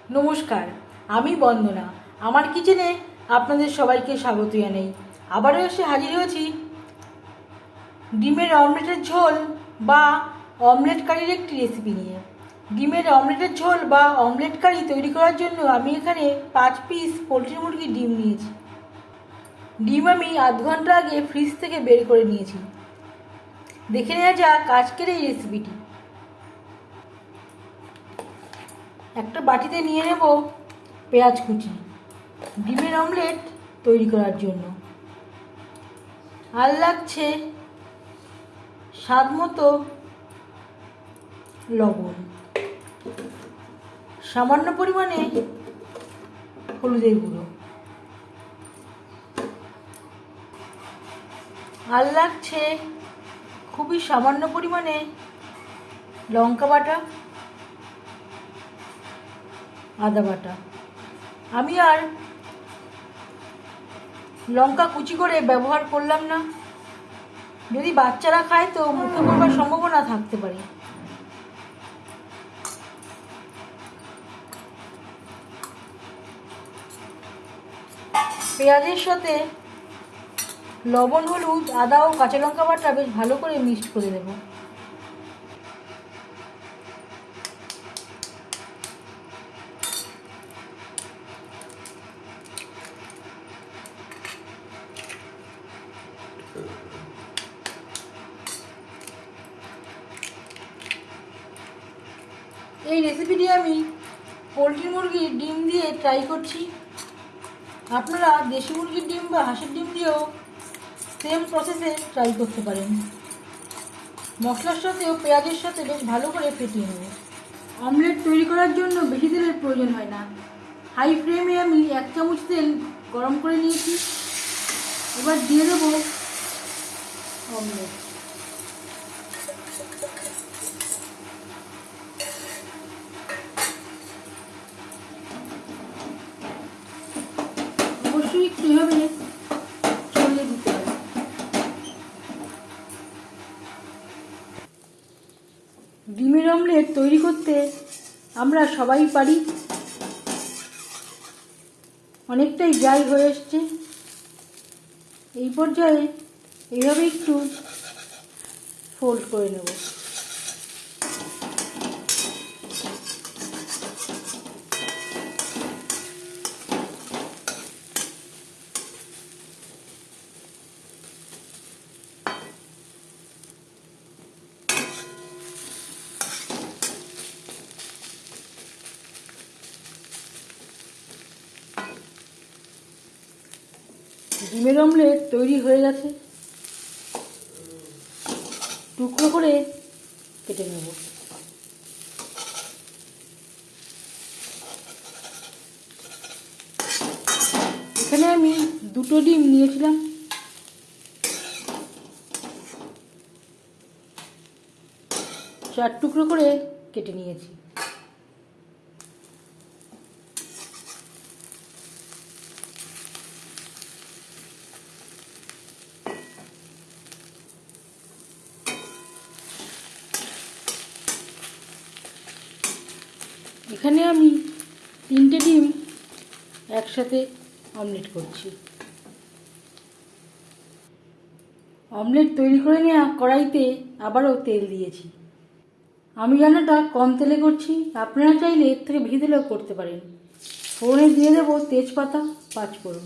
নমস্কার, আমি বন্দনা। আমার কিচেনে আপনাদের সবাইকে স্বাগত জানাই। আবারও এসে হাজির হয়েছি ডিমের অমলেটের ঝোল বা অমলেট কারির একটি রেসিপি নিয়ে। ডিমের অমলেটের ঝোল বা অমলেট কারি তৈরি করার জন্য আমি এখানে 5 পিস পোলট্রি মুরগির ডিম নিয়েছি। ডিম আমি আধ ঘন্টা আগে ফ্রিজ থেকে বের করে নিয়েছি। দেখে নেওয়া যাক আজকের এই রেসিপিটি। একটা বাটিতে নিয়ে নেব পেঁয়াজ কুচি ডিমের অমলেট তৈরি করার জন্য। আর লাগছে স্বাদ মতো লবণ, সামান্য পরিমাণে হলুদের গুঁড়ো, আর লাগছে খুবই সামান্য পরিমাণে লঙ্কা বাটা, আদা বাটা। আমি আর লঙ্কা কুচি করে ব্যবহার করলাম না, যদি বাচ্চারা খায় তো মুখে পড়বার সম্ভাবনা থাকতে পারে। পেঁয়াজের সাথে লবণ, হলুদ, আদা ও কাঁচা লঙ্কা বাটা বেশ ভালো করে মিক্সড করে দেব। এই রেসিপিটি আমি পোলট্রি মুরগির ডিম দিয়ে ট্রাই করছি। আপনারা দেশি মুরগির ডিম বা হাঁসের ডিম দিয়েও সেম প্রসেসে ট্রাই করতে পারেন। মশলার সাথে ও পেঁয়াজের সাথে বেশ ভালো করে ফেটিয়ে নেব। অমলেট তৈরি করার জন্য বেশি তেলের প্রয়োজন হয় না। হাই ফ্লেমে আমি 1 চামচ তেল গরম করে নিয়েছি। এবার দিয়ে দেবো অমলেট। অবশ্যই একটু এভাবে ছড়িয়ে দিতে হবে। ডিমের অমলেট তৈরি করতে আমরা সবাই পারি। অনেকটাই ড্রাই হয়ে এসছে। এই পর্যায়ে এইভাবে একটু ফোল্ড করে নেব। ডিমের অমলেট তৈরি হয়ে গেছে। টুকরো করে কেটে নেব। এখানে আমি 2টো ডিম নিয়েছিলাম। চার টুকরো করে কেটে নিয়েছি। এখানে আমি 3টে ডিম একসাথে অমলেট করছি। অমলেট তৈরি করে নেওয়া কড়াইতে আবারও তেল দিয়েছি। আমি রান্নাটা কম তেলে করছি, আপনারা চাইলে এর থেকে বেশি তেলেও করতে পারেন। ফোড়নে দিয়ে দেবো তেজপাতা, 5 ফোড়ন।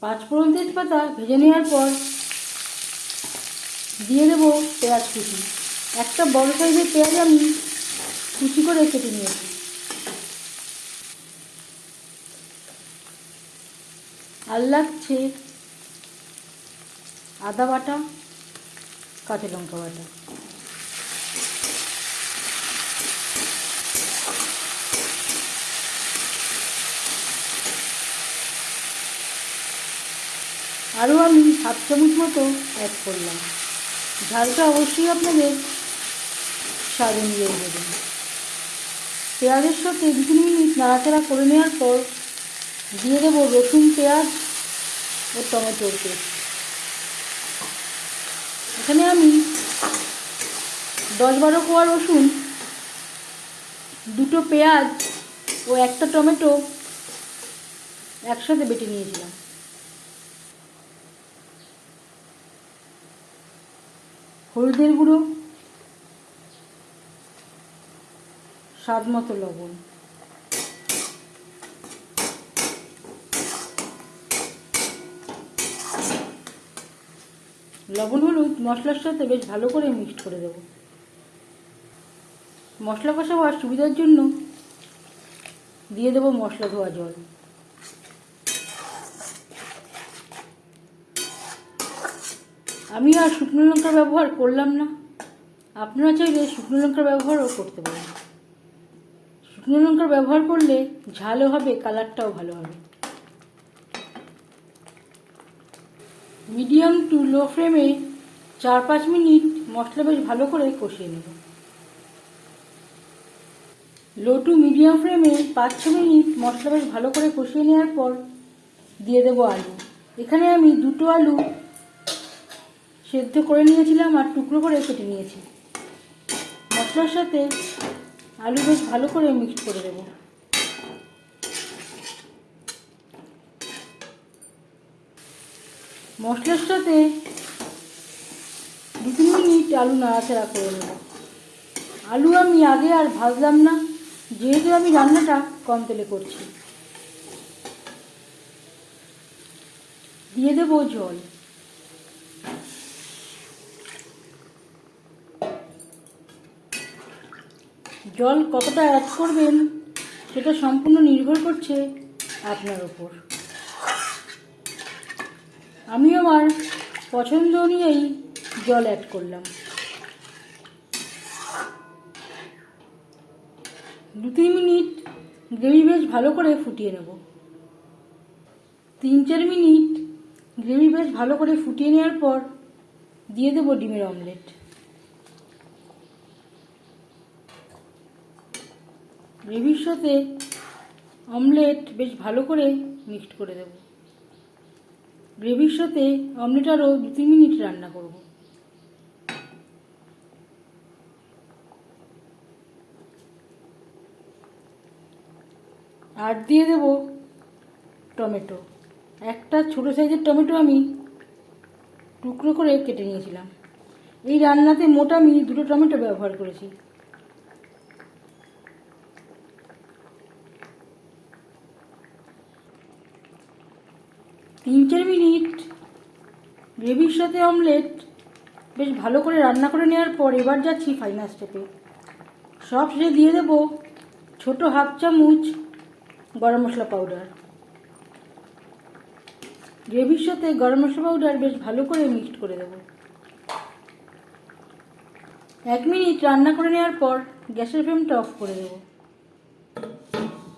5 ফোড়ন তেজপাতা ভেজে নেওয়ার পর দিয়ে দেবো পেঁয়াজ কুচি। একটা বড় সাইজের পেঁয়াজ আমি কুচি করে কেটে নিয়েছি। আর লাগছে আদা বাটা, কাঁচা লঙ্কা বাটা। আরও আমি 1/2 চামচ মতো অ্যাড করলাম। ঝালটা অবশ্যই আপনাদের স্বাদ অনুযায়ী দেবেন। পেঁয়াজের সাথে 2-3 মিনিট নাড়াচাড়া করে নেওয়ার পর দিয়ে দেবো রসুন, পেঁয়াজ ও টমেটোর পেস্ট। এখানে আমি 10-12 কোয়া রসুন দুটো পেঁয়াজ ও একটা টমেটো একসাথে বেটে নিয়েছিলাম। হলুদের গুঁড়ো, স্বাদ মতো লবণ, লবণ হলুদ মশলার সাথে বেশ ভালো করে মিক্সড করে দেব। মশলা কষাবার সুবিধার জন্য দিয়ে দেব মশলা ধোয়া জল। আমি আর শুকনো লঙ্কা ব্যবহার করলাম না, আপনারা চাইলে শুকনো লঙ্কার ব্যবহারও করতে পারেন। শুকনো লঙ্কার ব্যবহার করলে ঝালও হবে, কালারটাও ভালো হবে। মিডিয়াম টু লো ফ্লেমে 4-5 মিনিট মশলা বেশ ভালো করে কষিয়ে নেব। লো টু মিডিয়াম ফ্লেমে 5-6 মিনিট মশলা বেশ ভালো করে কষিয়ে নেওয়ার পর দিয়ে দেবো আলু। এখানে আমি 2টো আলু সেদ্ধ করে নিয়েছিলাম আর টুকরো করে কেটে নিয়েছি। মশলার সাথে আলু বেশ ভালো করে মিক্স করে দেব। মশলার সাথে 2-3 মিনিট আলু নাড়াচাড়া করে নেব। আলু আমি আগে আর ভাজলাম না, যেহেতু আমি রান্নাটা কম তেলে করছি। দিয়ে দেব জল। জল কতটা অ্যাড করবেন সেটা সম্পূর্ণ নির্ভর করছে আপনার ওপর। আমি আমার পছন্দ অনুযায়ী জল অ্যাড করলাম। 2-3 মিনিট গ্রেভি বেশ ভালো করে ফুটিয়ে নেব। 3-4 মিনিট গ্রেভি বেশ ভালো করে ফুটিয়ে নেওয়ার পর দিয়ে দেব ডিমের অমলেট। গ্রেভির সাথে অমলেট বেশ ভালো করে মিক্সড করে দেব। গ্রেভির সাথে অমলেট আরও 2-3 মিনিট রান্না করব। আর দিয়ে দেব টমেটো। একটা ছোটো সাইজের টমেটো আমি টুকরো করে কেটে নিয়েছিলাম। এই রান্নাতে মোট আমি 2টো টমেটো ব্যবহার করেছি। তিন 4 মিনিট গ্রেভির সাথে অমলেট বেশ ভালো করে রান্না করে নেওয়ার পর এবার যাচ্ছি ফাইনাল স্টেপে। সব শেষে দিয়ে দেব ছোটো 1/2 চামচ গরম মশলা পাউডার। গ্রেভির সাথে গরম মশলা পাউডার বেশ ভালো করে মিক্সড করে দেব। 1 মিনিট রান্না করে নেওয়ার পর গ্যাসের ফ্লেমটা অফ করে দেব।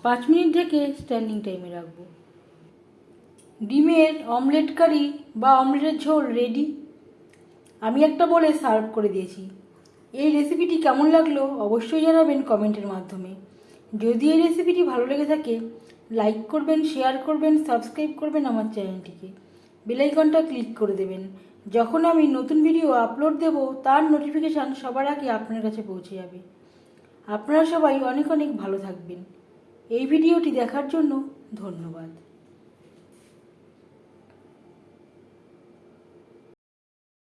5 মিনিট ঢেকে স্ট্যান্ডিং টাইমে রাখবো। ডিমের অমলেট কারি বা অমলেটের ঝোল রেডি। আমি একটা বলে সার্ভ করে দিয়েছি। এই রেসিপিটি কেমন লাগলো অবশ্যই জানাবেন কমেন্টের মাধ্যমে। যদি এই রেসিপিটি ভালো লেগে থাকে লাইক করবেন, শেয়ার করবেন, সাবস্ক্রাইব করবেন আমার চ্যানেলটিকে। বেল আইকনটা ক্লিক করে দেবেন। যখন আমি নতুন ভিডিও আপলোড দেব তার নোটিফিকেশান সবার আগে আপনার কাছে পৌঁছে যাবে। আপনারা সবাই অনেক অনেক ভালো থাকবেন। এই ভিডিওটি দেখার জন্য ধন্যবাদ।